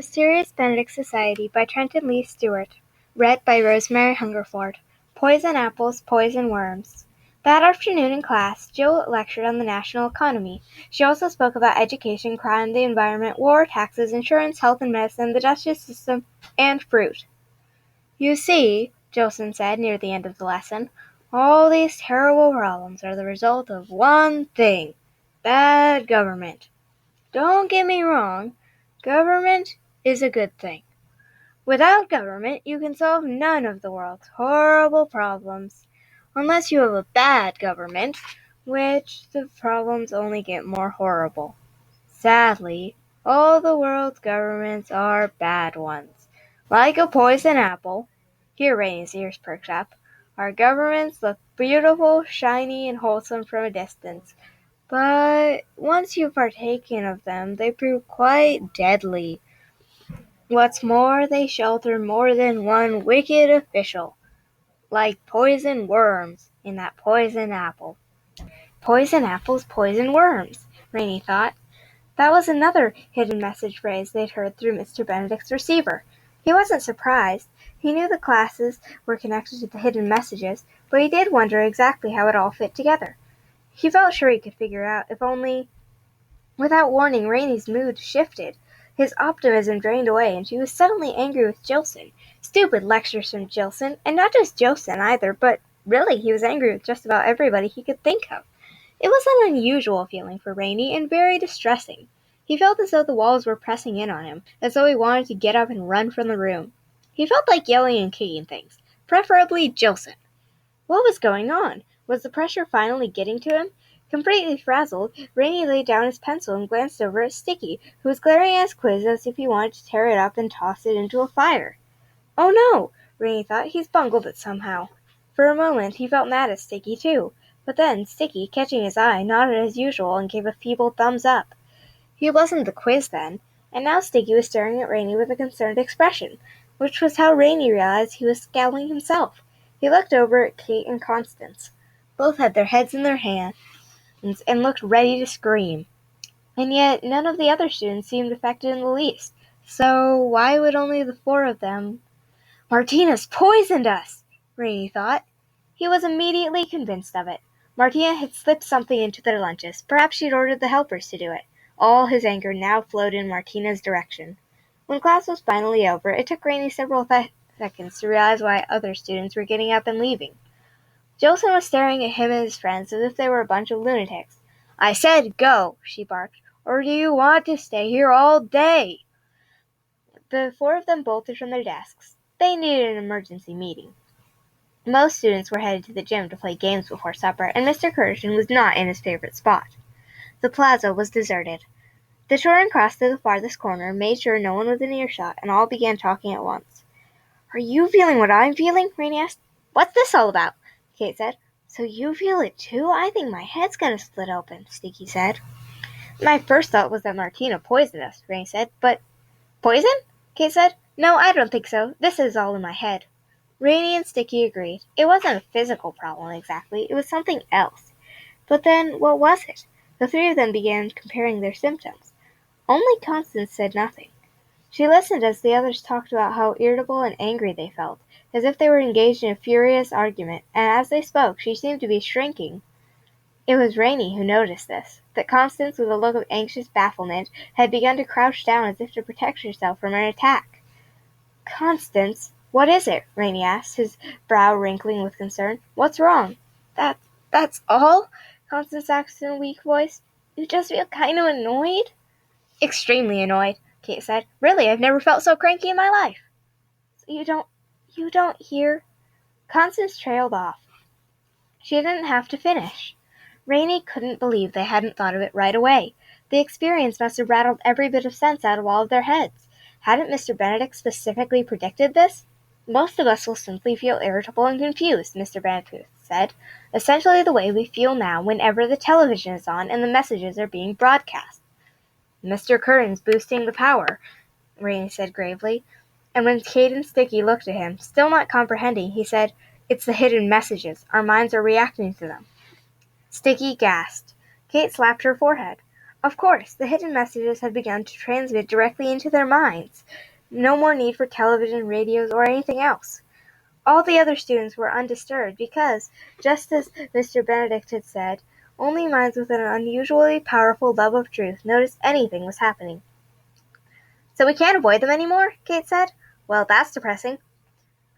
Mysterious Benedict Society by Trenton Lee Stewart. Read by Rosemary Hungerford. Poison apples, poison worms. That afternoon in class, Jill lectured on the national economy. She also spoke about education, crime, the environment, war, taxes, insurance, health and medicine, the justice system, and fruit. You see, Jolson said near the end of the lesson, all these terrible problems are the result of one thing: bad government. Don't get me wrong, government is a good thing. Without government, you can solve none of the world's horrible problems, unless you have a bad government, which the problems only get more horrible. Sadly, all the world's governments are bad ones. Like a poison apple. Here Rainy's ears perked up. Our governments look beautiful, shiny, and wholesome from a distance. But once you've partaken of them, they prove quite deadly. What's more, they shelter more than one wicked official, like poison worms in that poison apple. Poison apples, poison worms, Rainy thought. That was another hidden message phrase they'd heard through Mr. Benedict's receiver. He wasn't surprised. He knew the classes were connected to the hidden messages, but he did wonder exactly how it all fit together. He felt sure he could figure out, if only... Without warning, Rainy's mood shifted. His optimism drained away, and she was suddenly angry with Jilson. Stupid lectures from Jilson, and not just Jilson either, but really he was angry with just about everybody he could think of. It was an unusual feeling for Rainy, and very distressing. He felt as though the walls were pressing in on him, as though he wanted to get up and run from the room. He felt like yelling and kicking things, preferably Jilson. What was going on? Was the pressure finally getting to him? Completely frazzled, Rainy laid down his pencil and glanced over at Sticky, who was glaring at his quiz as if he wanted to tear it up and toss it into a fire. Oh no, Rainy thought, he's bungled it somehow. For a moment he felt mad at Sticky too, but then Sticky, catching his eye, nodded as usual and gave a feeble thumbs up. He wasn't the quiz then, and now Sticky was staring at Rainy with a concerned expression, which was how Rainy realized he was scowling himself. He looked over at Kate and Constance. Both had their heads in their hands and looked ready to scream. And yet none of the other students seemed affected in the least. So why would only the four of them... Martina's poisoned us, Rainy thought. He was immediately convinced of it. Martina had slipped something into their lunches. Perhaps she'd ordered the helpers to do it. All his anger now flowed in Martina's direction. When class was finally over, it took Rainy several seconds to realize why other students were getting up and leaving. Jilson was staring at him and his friends as if they were a bunch of lunatics. I said go, she barked, or do you want to stay here all day? The four of them bolted from their desks. They needed an emergency meeting. Most students were headed to the gym to play games before supper, and Mr. Curtin was not in his favorite spot. The plaza was deserted. The children crossed to the farthest corner, made sure no one was in earshot, and all began talking at once. Are you feeling what I'm feeling? Rainy asked. What's this all about? Kate said. So you feel it too? I think my head's gonna split open, Sticky said. My first thought was that Martina poisoned us, Rainy said. But poison? Kate said. No, I don't think so. This is all in my head. Rainy and Sticky agreed. It wasn't a physical problem exactly. It was something else. But then, what was it? The three of them began comparing their symptoms. Only Constance said nothing. She listened as the others talked about how irritable and angry they felt, as if they were engaged in a furious argument, and as they spoke, she seemed to be shrinking. It was Rainy who noticed this, that Constance, with a look of anxious bafflement, had begun to crouch down as if to protect herself from an attack. Constance, what is it? Rainy asked, his brow wrinkling with concern. What's wrong? That's all? Constance asked in a weak voice. You just feel kind of annoyed? Extremely annoyed, Kate said. Really, I've never felt so cranky in my life. You don't hear? Constance trailed off. She didn't have to finish. Rainy couldn't believe they hadn't thought of it right away. The experience must have rattled every bit of sense out of all of their heads. Hadn't Mr. Benedict specifically predicted this? Most of us will simply feel irritable and confused, Mr. Benedict said. Essentially the way we feel now whenever the television is on and the messages are being broadcast. Mr. Curtin's boosting the power, Rainy said gravely. And when Kate and Sticky looked at him, still not comprehending, he said, It's the hidden messages. Our minds are reacting to them. Sticky gasped. Kate slapped her forehead. Of course, the hidden messages had begun to transmit directly into their minds. No more need for television, radios, or anything else. All the other students were undisturbed because, just as Mr. Benedict had said, only minds with an unusually powerful love of truth noticed anything was happening. "So we can't avoid them any more?" Kate said. "Well, that's depressing."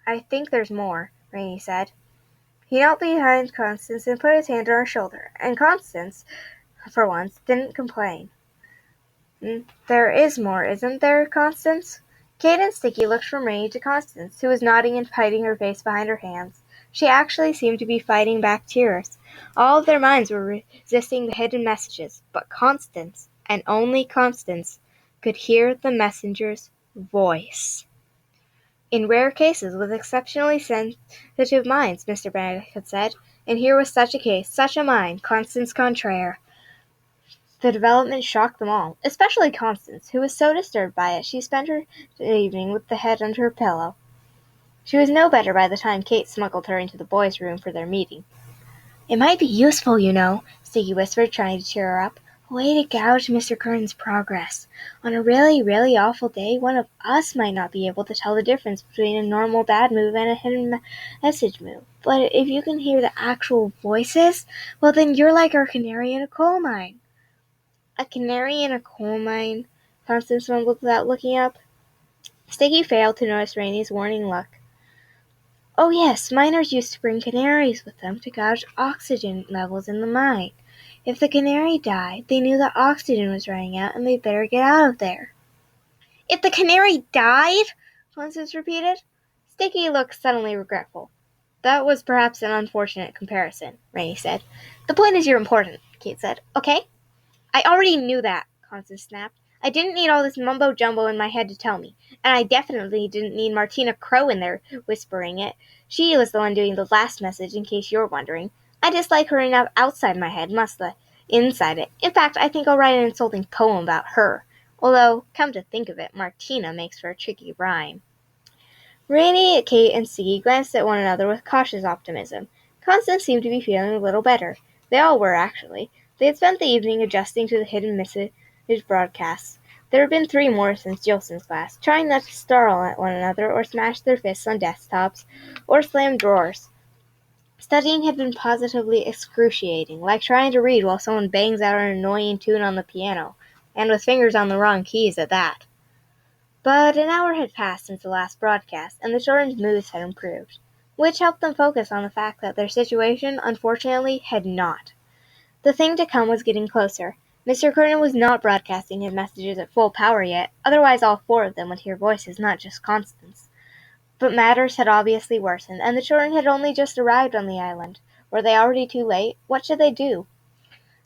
"I think there's more," Rainey said. He knelt behind Constance and put his hand on her shoulder, and Constance, for once, didn't complain. "There is more, isn't there, Constance?" Kate and Sticky looked from Rainey to Constance, who was nodding and hiding her face behind her hands. She actually seemed to be fighting back tears. All of their minds were resisting the hidden messages, but Constance, and only Constance, could hear the messenger's voice. "In rare cases with exceptionally sensitive minds," Mr. Benedict had said, and here was such a case, such a mind, Constance contraire. The development shocked them all, especially Constance, who was so disturbed by it she spent her evening with the head under her pillow. She was no better by the time Kate smuggled her into the boys' room for their meeting. "It might be useful, you know," Sticky whispered, trying to cheer her up. "A way to gauge Mr. Curtin's progress. On a really, really awful day, one of us might not be able to tell the difference between a normal bad move and a hidden message move. But if you can hear the actual voices, well then you're like our canary in a coal mine." "A canary in a coal mine?" Constance mumbled without looking up. Sticky failed to notice Rainey's warning look. "Oh yes, miners used to bring canaries with them to gauge oxygen levels in the mine. If the canary died, they knew that oxygen was running out and they'd better get out of there." "If the canary died?" Constance repeated. Sticky looked suddenly regretful. "That was perhaps an unfortunate comparison," Rainey said. "The point is you're important," Kate said. "Okay?" "I already knew that," Constance snapped. "I didn't need all this mumbo-jumbo in my head to tell me. And I definitely didn't need Martina Crow in there whispering it. She was the one doing the last message, in case you're wondering. I dislike her enough outside my head, must the inside it. In fact, I think I'll write an insulting poem about her. Although, come to think of it, Martina makes for a tricky rhyme." Rainey, Kate, and Sticky glanced at one another with cautious optimism. Constance seemed to be feeling a little better. They all were, actually. They had spent the evening adjusting to the hidden message broadcasts. There had been 3 more since Jilson's class, trying not to snarl at one another or smash their fists on desktops or slam drawers. Studying had been positively excruciating, like trying to read while someone bangs out an annoying tune on the piano, and with fingers on the wrong keys at that. But an hour had passed since the last broadcast, and the children's moods had improved, which helped them focus on the fact that their situation, unfortunately, had not. The thing to come was getting closer. Mr. Curtin was not broadcasting his messages at full power yet, otherwise all 4 of them would hear voices, not just Constance. But matters had obviously worsened, and the children had only just arrived on the island. Were they already too late? What should they do?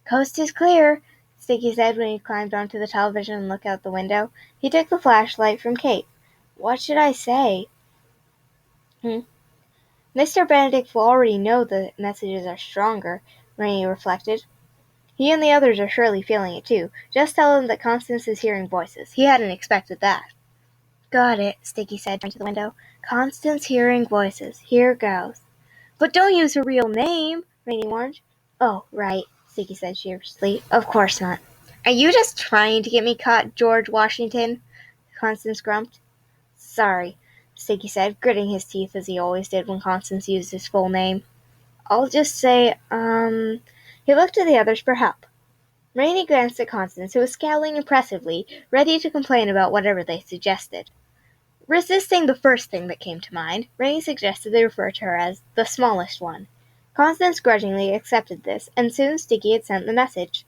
"Coast is clear," Sticky said when he climbed onto the television and looked out the window. He took the flashlight from Kate. "What should I say?" Mr. Benedict will already know the messages are stronger, Rainey reflected. He and the others are surely feeling it too. Just tell him that Constance is hearing voices. He hadn't expected that. "Got it," Sticky said, turning to the window. "Constance hearing voices. Here goes." "But don't use her real name," Rainey warned. "Oh, right," Sticky said sheepishly. "Of course not." "Are you just trying to get me caught, George Washington?" Constance grumped. "Sorry," Sticky said, gritting his teeth as he always did when Constance used his full name. "I'll just say, He looked to the others for help. Rainey glanced at Constance, who was scowling impressively, ready to complain about whatever they suggested. Resisting the first thing that came to mind, Rainey suggested they refer to her as the smallest one. Constance grudgingly accepted this, and soon Sticky had sent the message.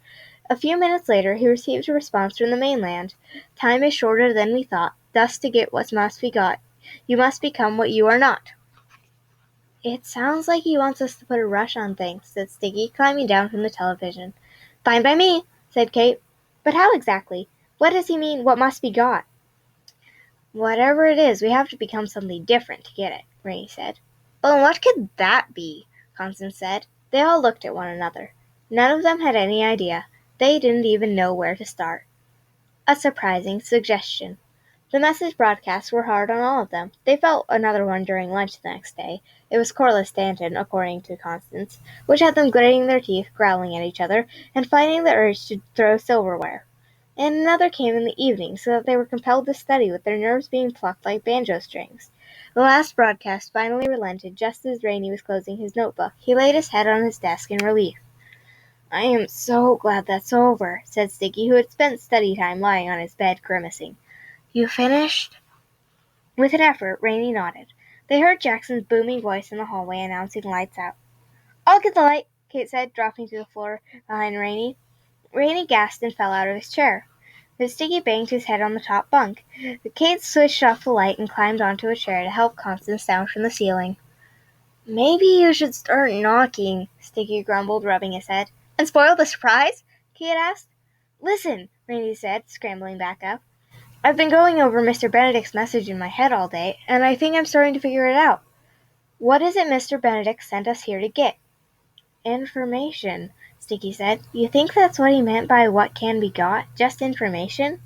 A few minutes later he received a response from the mainland. "Time is shorter than we thought. Thus to get what must be got, you must become what you are not." "It sounds like he wants us to put a rush on things," said Sticky, climbing down from the television. "Fine by me," said Kate. "But how exactly? What does he mean, what must be got?" "Whatever it is, we have to become something different to get it," Rainey said. "Well, what could that be?" Constance said. They all looked at one another. None of them had any idea. They didn't even know where to start. A surprising suggestion. The message broadcasts were hard on all of them. They felt another one during lunch the next day. It was Corliss Stanton, according to Constance, which had them gritting their teeth, growling at each other, and fighting the urge to throw silverware. And another came in the evening, so that they were compelled to study with their nerves being plucked like banjo strings. The last broadcast finally relented just as Rainey was closing his notebook. He laid his head on his desk in relief. "I am so glad that's over," said Sticky, who had spent study time lying on his bed, grimacing. "You finished?" With an effort, Rainey nodded. They heard Jackson's booming voice in the hallway announcing lights out. "I'll get the light," Kate said, dropping to the floor behind Rainey. Rainey gasped and fell out of his chair. But Sticky banged his head on the top bunk. Kate switched off the light and climbed onto a chair to help Constance down from the ceiling. "Maybe you should start knocking," Sticky grumbled, rubbing his head. "And spoil the surprise?" Kate asked. "Listen," Rainey said, scrambling back up. "I've been going over Mr. Benedict's message in my head all day, and I think I'm starting to figure it out. What is it Mr. Benedict sent us here to get?" "Information," Sticky said. "You think that's what he meant by what can be got? Just information?"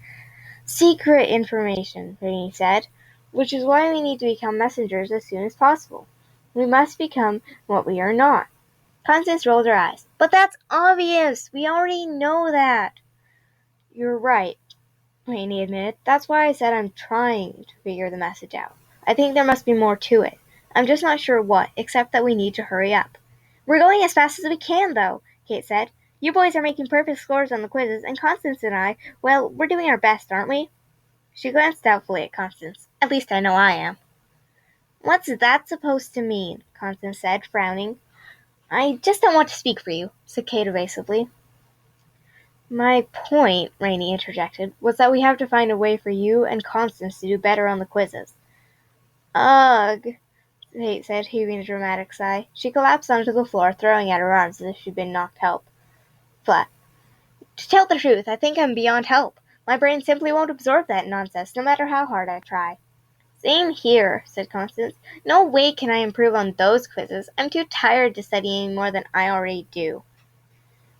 "Secret information," Rainey said, "which is why we need to become messengers as soon as possible. We must become what we are not." Constance rolled her eyes. "But that's obvious! We already know that!" "You're right," Rainey admitted. "That's why I said I'm trying to figure the message out. I think there must be more to it. I'm just not sure what, except that we need to hurry up." "We're going as fast as we can, though," Kate said. "You boys are making perfect scores on the quizzes, and Constance and I, well, we're doing our best, aren't we?" She glanced doubtfully at Constance. "At least I know I am." "What's that supposed to mean?" Constance said, frowning. "I just don't want to speak for you," said Kate evasively. "My point," Rainey interjected, "was that we have to find a way for you and Constance to do better on the quizzes." "Ugh," Kate said, heaving a dramatic sigh. She collapsed onto the floor, throwing out her arms as if she'd been knocked flat. "To tell the truth, I think I'm beyond help. My brain simply won't absorb that nonsense, no matter how hard I try." "Same here," said Constance. "No way can I improve on those quizzes. I'm too tired to study any more than I already do."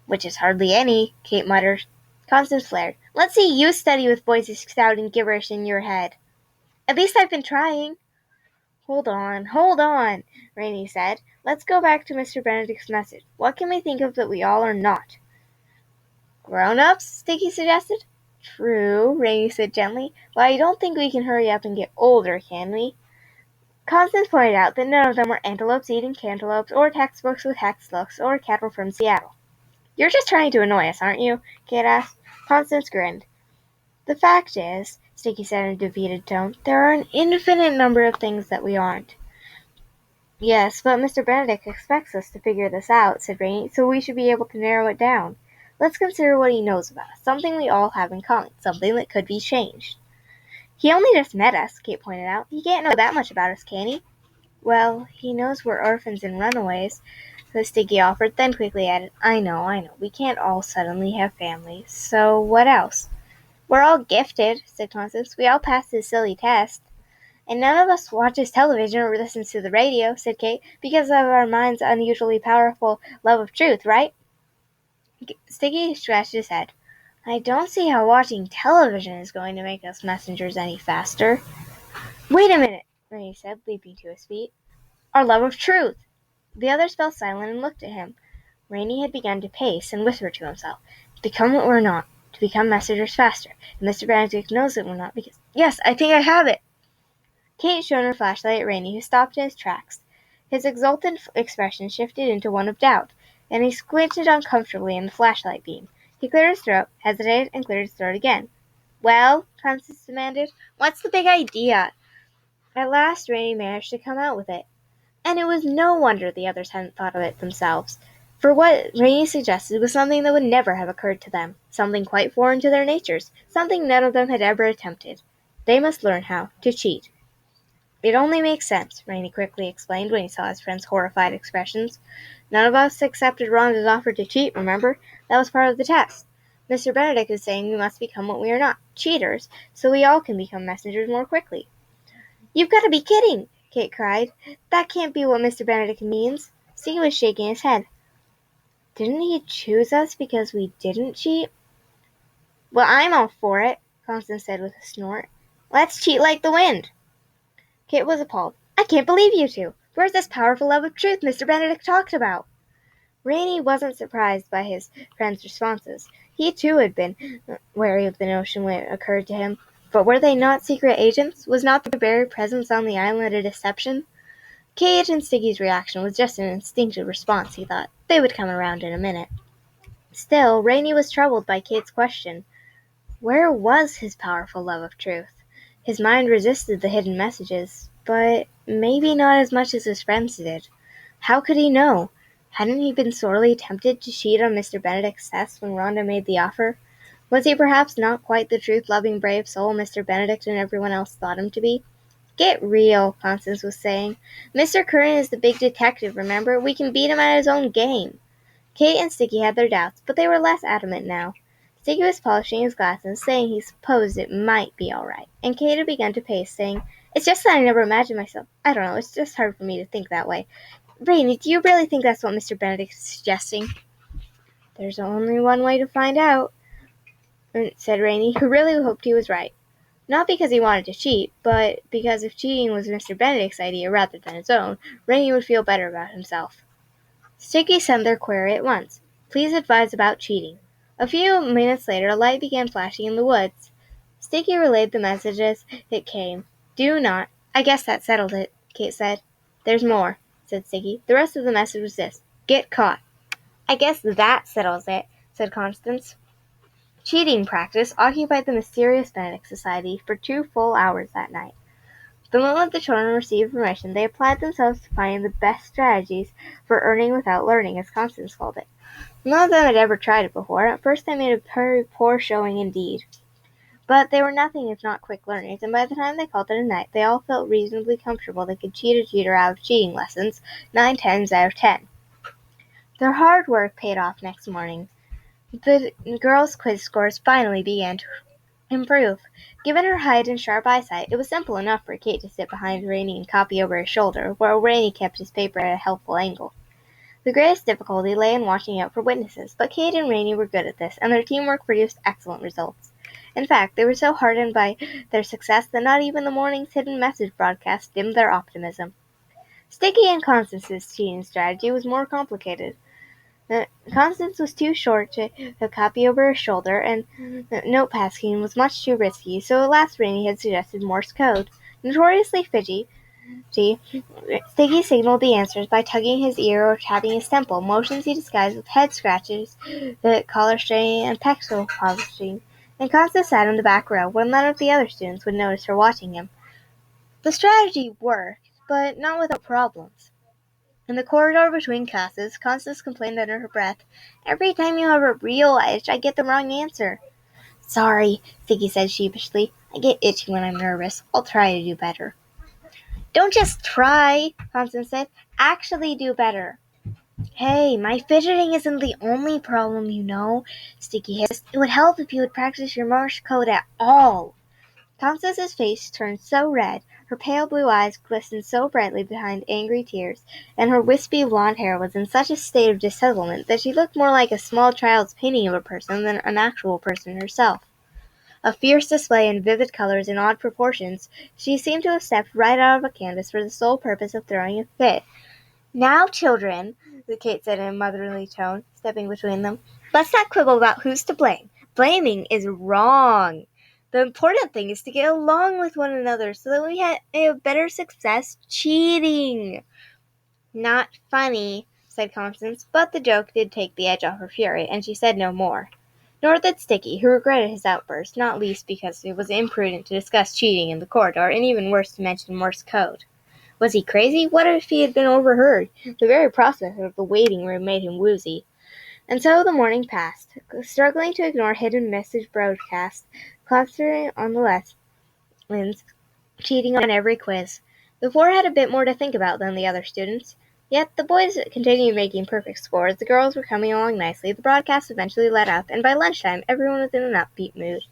"Which is hardly any," Kate muttered. Constance flared. "Let's see you study with voices spouting gibberish in your head." "At least I've been trying." Hold on," Rainey said. "Let's go back to Mr. Benedict's message. What can we think of that we all are not?" "Grown-ups," Sticky suggested. "True," Rainey said gently. "But I don't think we can hurry up and get older, can we?" Constance pointed out that none of them were antelopes eating cantaloupes, or textbooks with hex looks, or cattle from Seattle. "You're just trying to annoy us, aren't you?" Kate asked. Constance grinned. "The fact is," Sticky said in a defeated tone, "there are an infinite number of things that we aren't." "Yes, but Mr. Benedict expects us to figure this out," said Rainey, "so we should be able to narrow it down. Let's consider what he knows about us, something we all have in common, something that could be changed." "He only just met us," Kate pointed out. "He can't know that much about us, can he?" "Well, he knows we're orphans and runaways," Sticky offered, then quickly added, I know. We can't all suddenly have families. So what else?" "We're all gifted," said Constance. "We all passed his silly test." "And none of us watches television or listens to the radio," said Kate, "because of our mind's unusually powerful love of truth, right?" Sticky scratched his head. "I don't see how watching television is going to make us messengers any faster." "Wait a minute," Rainey said, leaping to his feet. "Our love of truth." The others fell silent and looked at him. Rainey had begun to pace and whisper to himself, "To become what we're not, to become messengers faster. And Mr. Benedict knows that we're not because— Yes, I think I have it!" Kate shone her flashlight at Rainey, who stopped in his tracks. His exultant expression shifted into one of doubt, and he squinted uncomfortably in the flashlight beam. He cleared his throat, hesitated, and cleared his throat again. "Well," Constance demanded, "what's the big idea?" At last Rainey managed to come out with it. And it was no wonder the others hadn't thought of it themselves, for what Rainey suggested was something that would never have occurred to them, something quite foreign to their natures, something none of them had ever attempted. They must learn how to cheat. "It only makes sense," Rainey quickly explained when he saw his friend's horrified expressions. "None of us accepted Rhonda's offer to cheat, remember? That was part of the test. Mr. Benedict is saying we must become what we are not, cheaters, so we all can become messengers more quickly." "You've got to be kidding!" Kate cried. "That can't be what Mr. Benedict means." Steve was shaking his head. "Didn't he choose us because we didn't cheat?" "Well, I'm all for it," Constance said with a snort. Let's cheat like the wind. Kate was appalled. I can't believe you two. Where's this powerful love of truth Mr. Benedict talked about? Rainey wasn't surprised by his friend's responses. He too had been wary of the notion when it occurred to him. But were they not secret agents? Was not their very presence on the island a deception? Kate and Stiggy's reaction was just an instinctive response, he thought. They would come around in a minute. Still, Rainey was troubled by Kate's question. Where was his powerful love of truth? His mind resisted the hidden messages, but maybe not as much as his friends did. How could he know? Hadn't he been sorely tempted to cheat on Mr. Benedict's test when Rhonda made the offer? Was he perhaps not quite the truth-loving brave soul Mr. Benedict and everyone else thought him to be? Get real, Constance was saying. Mr. Curran is the big detective, remember? We can beat him at his own game. Kate and Sticky had their doubts, but they were less adamant now. Sticky was polishing his glasses, saying he supposed it might be all right, and Kate had begun to pace, saying, It's just that I never imagined myself. I don't know, it's just hard for me to think that way. Rainey, do you really think that's what Mr. Benedict is suggesting? There's only one way to find out, said Rainey, who really hoped he was right. Not because he wanted to cheat, but because if cheating was Mr. Benedict's idea rather than his own, Rainey would feel better about himself. Sticky sent their query at once. Please advise about cheating. A few minutes later, a light began flashing in the woods. Sticky relayed the message as it came. Do not. I guess that settled it, Kate said. There's more, said Sticky. The rest of the message was this. Get caught. I guess that settles it, said Constance. Cheating practice occupied the mysterious Benedict Society for 2 full hours that night. The moment the children received permission, they applied themselves to finding the best strategies for earning without learning, as Constance called it. None of them had ever tried it before. At first they made a very poor showing indeed. But they were nothing if not quick learners, and by the time they called it a night, they all felt reasonably comfortable they could cheat a cheater out of cheating lessons 9 times out of 10. Their hard work paid off next morning. The girls' quiz scores finally began to improve. Given her height and sharp eyesight, it was simple enough for Kate to sit behind Rainey and copy over his shoulder, while Rainey kept his paper at a helpful angle. The greatest difficulty lay in watching out for witnesses, but Kate and Rainey were good at this, and their teamwork produced excellent results. In fact, they were so heartened by their success that not even the morning's hidden message broadcast dimmed their optimism. Sticky and Constance's cheating strategy was more complicated. Constance was too short to copy over her shoulder, and note-passing was much too risky, so at last Rainey had suggested Morse code. Notoriously fidgety, Sticky signaled the answers by tugging his ear or tapping his temple, motions he disguised with head scratches, collar straining, and pencil polishing, and Constance sat in the back row, where none of the other students would notice her watching him. The strategy worked, but not without problems. In the corridor between classes, Constance complained under her breath, Every time you have a real edge, I get the wrong answer. Sorry, Sticky said sheepishly. I get itchy when I'm nervous. I'll try to do better. Don't just try, Constance said. Actually do better. Hey, my fidgeting isn't the only problem, you know, Sticky hissed. It would help if you would practice your Morse code at all. Constance's face turned so red, her pale blue eyes glistened so brightly behind angry tears, and her wispy blonde hair was in such a state of dishevelment that she looked more like a small child's painting of a person than an actual person herself. A fierce display in vivid colors and odd proportions, she seemed to have stepped right out of a canvas for the sole purpose of throwing a fit. Now, children, Kate said in a motherly tone, stepping between them, let's not quibble about who's to blame. Blaming is wrong. The important thing is to get along with one another so that we have better success cheating. Not funny, said Constance, but the joke did take the edge off her fury, and she said no more. Nor did Sticky, who regretted his outburst, not least because it was imprudent to discuss cheating in the corridor, and even worse to mention Morse code. Was he crazy? What if he had been overheard? The very prospect of the waiting room made him woozy. And so the morning passed, struggling to ignore hidden message broadcasts, clustering on the lessons, cheating on every quiz. The four had a bit more to think about than the other students. Yet the boys continued making perfect scores, the girls were coming along nicely, the broadcast eventually let up, and by lunchtime everyone was in an upbeat mood.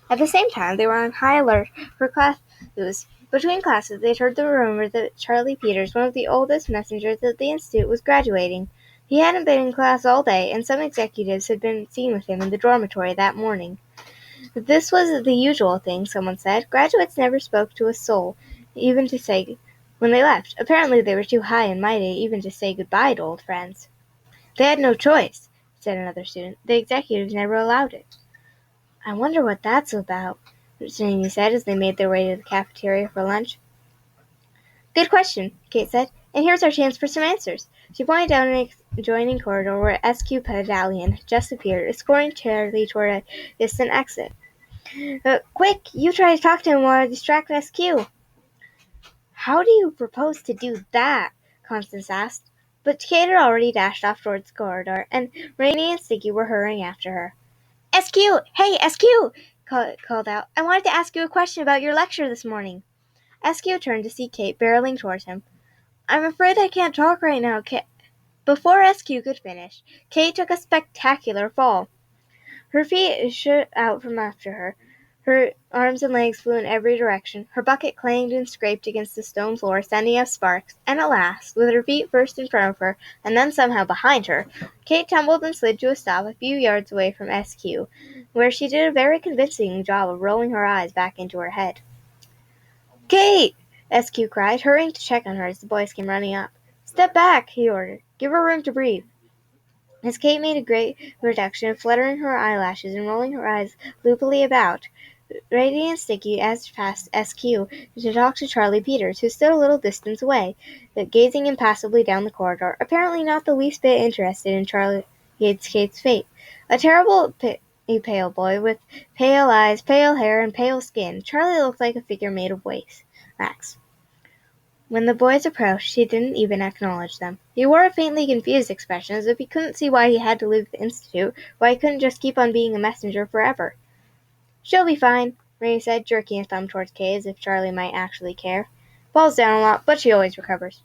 At the same time, they were on high alert for class news. Between classes, they'd heard the rumor that Charlie Peters, one of the oldest messengers at the Institute, was graduating. He hadn't been in class all day, and some executives had been seen with him in the dormitory that morning. This was the usual thing, someone said. Graduates never spoke to a soul, even to say when they left. Apparently they were too high and mighty even to say goodbye to old friends. They had no choice, said another student. The executives never allowed it. I wonder what that's about, Rosemary said as they made their way to the cafeteria for lunch. Good question, Kate said, and here's our chance for some answers. She pointed down an adjoining corridor where SQ Pedallion had just appeared, escorting Charlie toward a distant exit. Quick, you try to talk to him while I distract SQ. How do you propose to do that? Constance asked. But Kate had already dashed off towards the corridor, and Rainey and Sticky were hurrying after her. SQ! Hey, SQ! Called out. I wanted to ask you a question about your lecture this morning. SQ turned to see Kate barreling towards him. I'm afraid I can't talk right now, Kate. Before SQ could finish, Kate took a spectacular fall. Her feet shot out from after her. Her arms and legs flew in every direction. Her bucket clanged and scraped against the stone floor, sending up sparks. And at last, with her feet first in front of her, and then somehow behind her, Kate tumbled and slid to a stop a few yards away from SQ, where she did a very convincing job of rolling her eyes back into her head. Kate! SQ cried, hurrying to check on her as the boys came running up. Step back, he ordered. Give her room to breathe. As Kate made a great reduction, fluttering her eyelashes and rolling her eyes loopily about, Rainey and Sticky asked past SQ to talk to Charlie Peters, who stood a little distance away, gazing impassively down the corridor, apparently not the least bit interested in Charlie Kate's fate. A terrible pale boy with pale eyes, pale hair, and pale skin, Charlie looked like a figure made of wax. When the boys approached, he didn't even acknowledge them. He wore a faintly confused expression, as if he couldn't see why he had to leave the Institute, why he couldn't just keep on being a messenger forever. She'll be fine, Rainey said, jerking a thumb towards Kate as if Charlie might actually care. Falls down a lot, but she always recovers.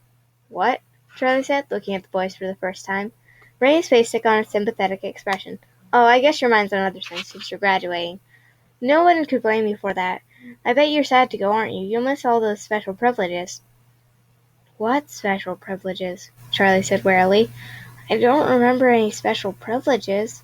What? Charlie said, looking at the boys for the first time. Rainey's face took on a sympathetic expression. Oh, I guess your mind's on other things since you're graduating. No one could blame you for that. I bet you're sad to go, aren't you? You'll miss all those special privileges. What special privileges? Charlie said warily. I don't remember any special privileges.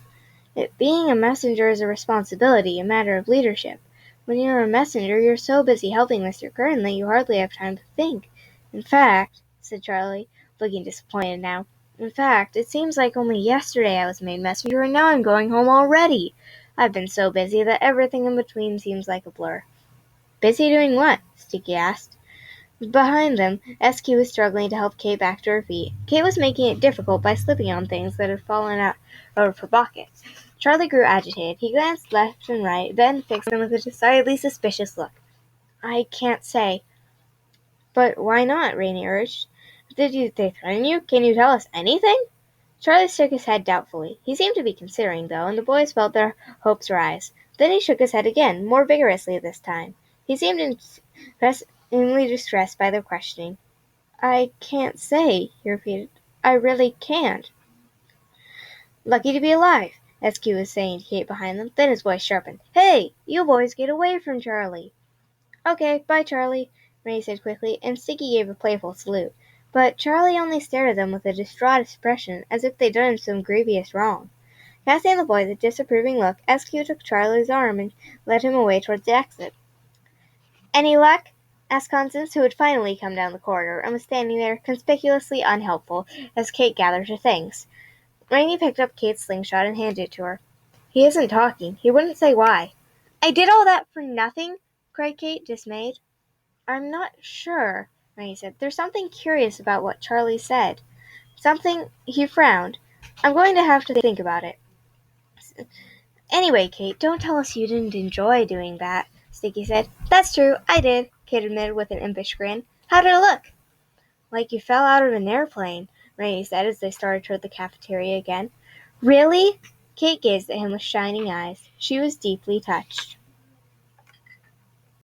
Being a messenger is a responsibility, a matter of leadership. When you're a messenger, you're so busy helping Mr. Kern that you hardly have time to think. In fact, said Charlie, looking disappointed now, in fact, it seems like only yesterday I was made messenger, and now I'm going home already. I've been so busy that everything in between seems like a blur. Busy doing what? Sticky asked. Behind them, SQ was struggling to help Kate back to her feet. Kate was making it difficult by slipping on things that had fallen out of her pockets. Charlie grew agitated. He glanced left and right, then fixed them with a decidedly suspicious look. I can't say. But why not? Rainey urged. Did they threaten you? Can you tell us anything? Charlie shook his head doubtfully. He seemed to be considering, though, and the boys felt their hopes rise. Then he shook his head again, more vigorously this time. He seemed extremely distressed by their questioning. I can't say, he repeated. I really can't. Lucky to be alive, SQ was saying to Kate behind them. Then his voice sharpened. Hey, you boys get away from Charlie. Okay, bye, Charlie, Ray said quickly, and Sticky gave a playful salute. But Charlie only stared at them with a distraught expression, as if they'd done him some grievous wrong. Casting the boys a disapproving look, SQ took Charlie's arm and led him away towards the exit. Any luck? Asked Constance, who had finally come down the corridor and was standing there, conspicuously unhelpful, as Kate gathered her things. Rainey picked up Kate's slingshot and handed it to her. He isn't talking. He wouldn't say why. I did all that for nothing? Cried Kate, dismayed. I'm not sure, Rainey said. There's something curious about what Charlie said. He frowned. I'm going to have to think about it. Anyway, Kate, don't tell us you didn't enjoy doing that, Sticky said. That's true, I did, Kate admitted with an impish grin. How did it look? Like you fell out of an airplane, Rainey said as they started toward the cafeteria again. Really? Kate gazed at him with shining eyes. She was deeply touched.